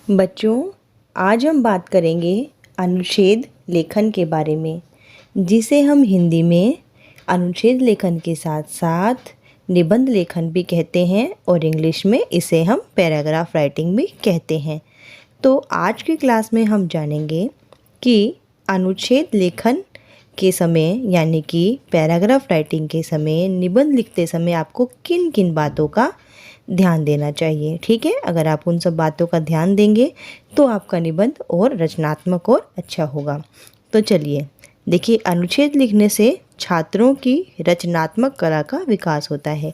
बच्चों, आज हम बात करेंगे अनुच्छेद लेखन के बारे में, जिसे हम हिंदी में अनुच्छेद लेखन के साथ साथ निबंध लेखन भी कहते हैं और इंग्लिश में इसे हम पैराग्राफ राइटिंग भी कहते हैं। तो आज की क्लास में हम जानेंगे कि अनुच्छेद लेखन के समय यानी कि पैराग्राफ राइटिंग के समय, निबंध लिखते समय आपको किन किन बातों का ध्यान देना चाहिए। ठीक है, अगर आप उन सब बातों का ध्यान देंगे तो आपका निबंध और रचनात्मक और अच्छा होगा। तो चलिए देखिए, अनुच्छेद लिखने से छात्रों की रचनात्मक कला का विकास होता है।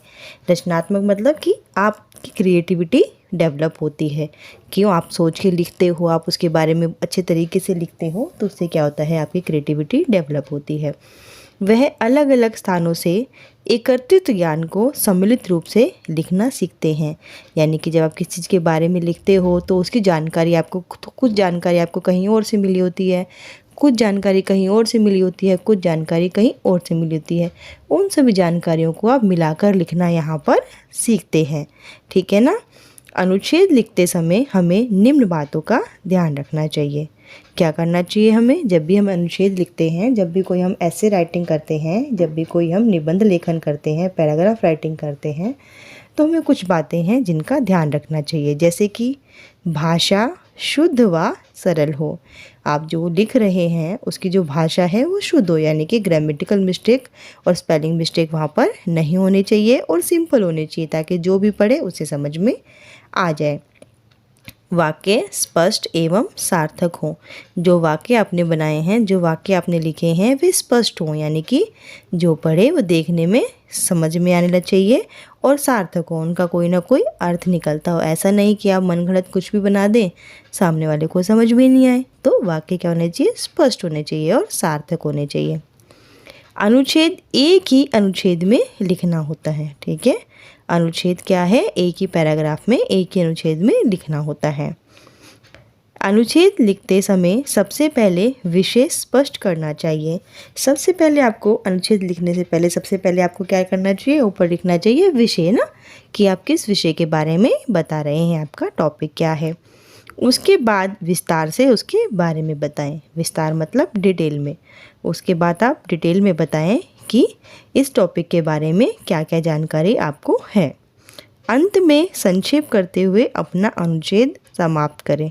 रचनात्मक मतलब कि आपकी क्रिएटिविटी डेवलप होती है। क्यों आप सोच के लिखते हो, आप उसके बारे में अच्छे तरीके से लिखते हो, तो उससे क्या होता है, आपकी क्रिएटिविटी डेवलप होती है। वह अलग अलग स्थानों से एकत्रित ज्ञान को सम्मिलित रूप से लिखना सीखते हैं। यानी कि जब आप किसी चीज़ के बारे में लिखते हो तो उसकी जानकारी आपको, कुछ जानकारी आपको कहीं और से मिली होती है, कुछ जानकारी कहीं और से मिली होती है, कुछ जानकारी कहीं और से मिली होती है। उन सभी जानकारियों को आप मिलाकर लिखना यहाँ पर सीखते हैं। ठीक है ना। अनुच्छेद लिखते समय हमें निम्न बातों का ध्यान रखना चाहिए। क्या करना चाहिए हमें, जब भी हम अनुच्छेद लिखते हैं, जब भी कोई हम ऐसे राइटिंग करते हैं, जब भी कोई हम निबंध लेखन करते हैं, पैराग्राफ राइटिंग करते हैं, तो हमें कुछ बातें हैं जिनका ध्यान रखना चाहिए। जैसे कि भाषा शुद्ध व सरल हो। आप जो लिख रहे हैं उसकी जो भाषा है वो शुद्ध हो, यानी कि ग्रामेटिकल मिस्टेक और स्पेलिंग मिस्टेक वहाँ पर नहीं होनी चाहिए और सिंपल होनी चाहिए, ताकि जो भी पढ़े उसे समझ में आ जाए। वाक्य स्पष्ट एवं सार्थक हो। जो वाक्य आपने बनाए हैं, जो वाक्य आपने लिखे हैं, वे स्पष्ट हों, यानी कि जो पढ़े वो देखने में समझ में आने लग चाहिए और सार्थक हो, उनका कोई ना कोई अर्थ निकलता हो। ऐसा नहीं कि आप मनगढ़ंत कुछ भी बना दें, सामने वाले को समझ में नहीं आए। तो वाक्य क्या होने चाहिए, स्पष्ट होने चाहिए और सार्थक होने चाहिए। अनुच्छेद एक ही अनुच्छेद में लिखना होता है। ठीक है, अनुच्छेद क्या है, एक ही पैराग्राफ में एक ही अनुच्छेद में लिखना होता है। अनुच्छेद लिखते समय सबसे पहले विषय स्पष्ट करना चाहिए। सबसे पहले आपको अनुच्छेद लिखने से पहले सबसे पहले आपको क्या करना चाहिए, ऊपर लिखना चाहिए विषय ना, कि आप किस विषय के बारे में बता रहे हैं, आपका टॉपिक क्या है। उसके बाद विस्तार से उसके बारे में बताएं। विस्तार मतलब डिटेल में। उसके बाद आप डिटेल में बताएं कि इस टॉपिक के बारे में क्या क्या जानकारी आपको है। अंत में संक्षेप करते हुए अपना अनुच्छेद समाप्त करें।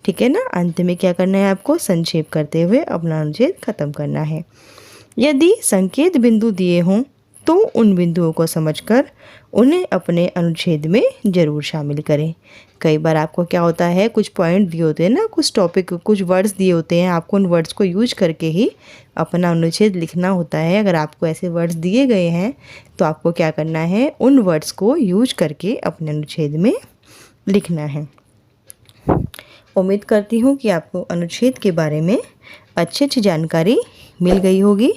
ठीक है ना, अंत में क्या करना है, आपको संक्षेप करते हुए अपना अनुच्छेद खत्म करना है। यदि संकेत बिंदु दिए हों तो उन बिंदुओं को समझकर उन्हें अपने अनुच्छेद में ज़रूर शामिल करें। कई बार आपको क्या होता है, कुछ पॉइंट दिए होते हैं ना, कुछ टॉपिक, कुछ वर्ड्स दिए होते हैं, आपको उन वर्ड्स को यूज करके ही अपना अनुच्छेद लिखना होता है। अगर आपको ऐसे वर्ड्स दिए गए हैं तो आपको क्या करना है, उन वर्ड्स को यूज करके अपने अनुच्छेद में लिखना है। उम्मीद करती हूँ कि आपको अनुच्छेद के बारे में अच्छी जानकारी मिल गई होगी।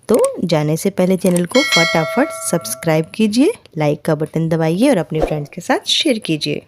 तो जाने से पहले चैनल को फटाफट सब्सक्राइब कीजिए, लाइक का बटन दबाइए और अपने फ्रेंड्स के साथ शेयर कीजिए।